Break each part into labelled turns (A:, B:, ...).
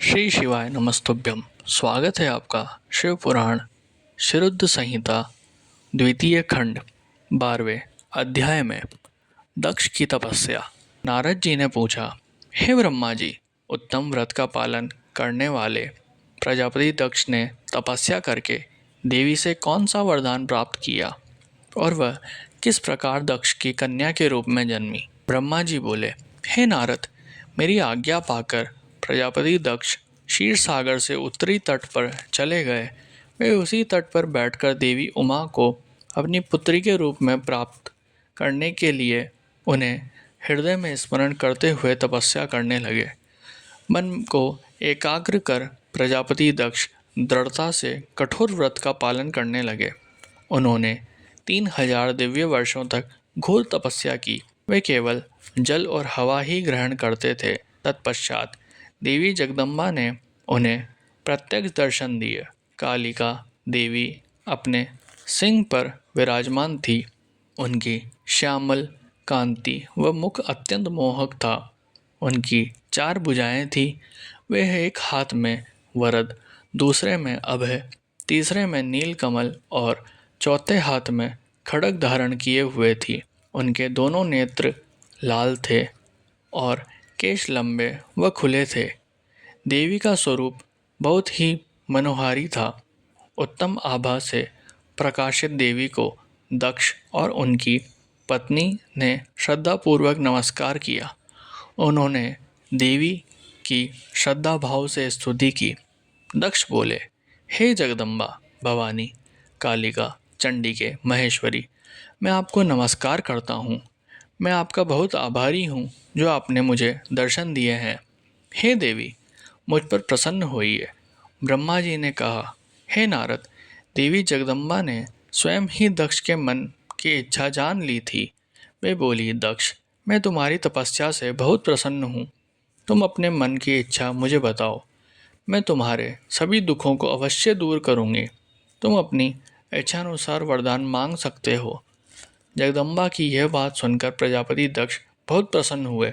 A: श्री शिवाय नमस्तुभ्यम। स्वागत है आपका शिव पुराण शिरुद्ध संहिता द्वितीय खंड 12वें अध्याय में। दक्ष की तपस्या। नारद जी ने पूछा, हे ब्रह्मा जी, उत्तम व्रत का पालन करने वाले प्रजापति दक्ष ने तपस्या करके देवी से कौन सा वरदान प्राप्त किया और वह किस प्रकार दक्ष की कन्या के रूप में जन्मी। ब्रह्मा जी बोले, हे नारद, मेरी आज्ञा पाकर प्रजापति दक्ष क्षीर सागर से उत्तरी तट पर चले गए। वे उसी तट पर बैठकर देवी उमा को अपनी पुत्री के रूप में प्राप्त करने के लिए उन्हें हृदय में स्मरण करते हुए तपस्या करने लगे। मन को एकाग्र कर प्रजापति दक्ष दृढ़ता से कठोर व्रत का पालन करने लगे। उन्होंने 3000 दिव्य वर्षों तक घोर तपस्या की। वे केवल जल और हवा ही ग्रहण करते थे। तत्पश्चात देवी जगदम्बा ने उन्हें प्रत्यक्ष दर्शन दिए। कालिका देवी अपने सिंह पर विराजमान थी। उनकी श्यामल कांति व मुख अत्यंत मोहक था। उनकी 4 भुजाएं थीं। वे एक हाथ में वरद, दूसरे में अभय, तीसरे में नीलकमल और चौथे हाथ में खड्ग धारण किए हुए थी। उनके दोनों नेत्र लाल थे और केश लंबे व खुले थे। देवी का स्वरूप बहुत ही मनोहारी था। उत्तम आभा से प्रकाशित देवी को दक्ष और उनकी पत्नी ने श्रद्धापूर्वक नमस्कार किया। उन्होंने देवी की श्रद्धा भाव से स्तुति की। दक्ष बोले, हे जगदम्बा, भवानी, कालिका, चंडिके, महेश्वरी, मैं आपको नमस्कार करता हूँ। मैं आपका बहुत आभारी हूँ जो आपने मुझे दर्शन दिए हैं। हे देवी, मुझ पर प्रसन्न होइए। ब्रह्मा जी ने कहा, हे नारद, देवी जगदम्बा ने स्वयं ही दक्ष के मन की इच्छा जान ली थी। वे बोली, दक्ष, मैं तुम्हारी तपस्या से बहुत प्रसन्न हूँ। तुम अपने मन की इच्छा मुझे बताओ। मैं तुम्हारे सभी दुखों को अवश्य दूर करूँगी। तुम अपनी इच्छानुसार वरदान मांग सकते हो। जगदम्बा की यह बात सुनकर प्रजापति दक्ष बहुत प्रसन्न हुए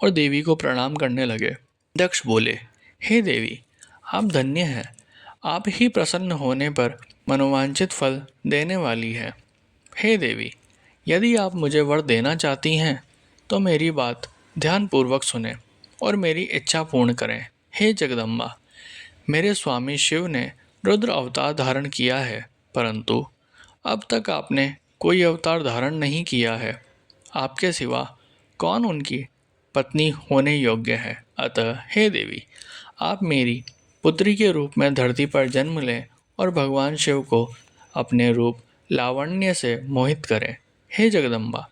A: और देवी को प्रणाम करने लगे। दक्ष बोले, हे देवी, आप धन्य हैं। आप ही प्रसन्न होने पर मनोवांछित फल देने वाली है। हे देवी, यदि आप मुझे वर देना चाहती हैं तो मेरी बात ध्यानपूर्वक सुने और मेरी इच्छा पूर्ण करें। हे जगदम्बा, मेरे स्वामी शिव ने रुद्र अवतार धारण किया है, परंतु अब तक आपने कोई अवतार धारण नहीं किया है। आपके सिवा कौन उनकी पत्नी होने योग्य है। अतः हे देवी, आप मेरी पुत्री के रूप में धरती पर जन्म लें और भगवान शिव को अपने रूप लावण्य से मोहित करें। हे जगदम्बा,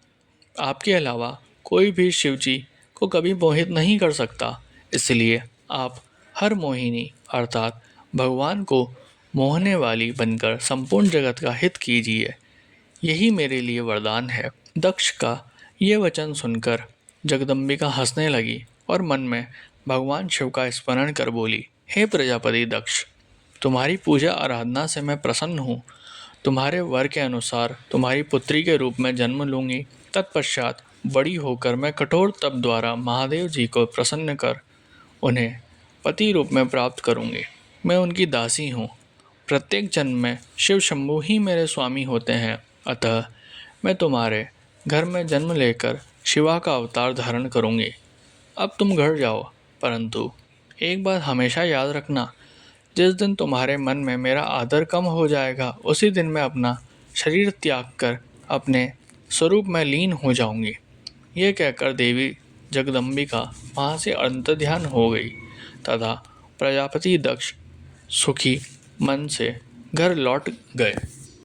A: आपके अलावा कोई भी शिव जी को कभी मोहित नहीं कर सकता। इसलिए आप हर मोहिनी अर्थात भगवान को मोहने वाली बनकर संपूर्ण जगत का हित कीजिए। यही मेरे लिए वरदान है। दक्ष का ये वचन सुनकर जगदम्बिका हंसने लगी और मन में भगवान शिव का स्मरण कर बोली, हे प्रजापति दक्ष, तुम्हारी पूजा आराधना से मैं प्रसन्न हूँ। तुम्हारे वर के अनुसार तुम्हारी पुत्री के रूप में जन्म लूँगी। तत्पश्चात बड़ी होकर मैं कठोर तप द्वारा महादेव जी को प्रसन्न कर उन्हें पति रूप में प्राप्त करूँगी। मैं उनकी दासी हूँ। प्रत्येक जन्म में शिव शंभु ही मेरे स्वामी होते हैं। अतः मैं तुम्हारे घर में जन्म लेकर शिवा का अवतार धारण करूँगी। अब तुम घर जाओ, परंतु एक बात हमेशा याद रखना, जिस दिन तुम्हारे मन में मेरा आदर कम हो जाएगा, उसी दिन मैं अपना शरीर त्याग कर अपने स्वरूप में लीन हो जाऊंगी। यह कहकर देवी जगदम्बिका वहाँ से अंतर्ध्यान हो गई तथा प्रजापति दक्ष सुखी मन से घर लौट गए।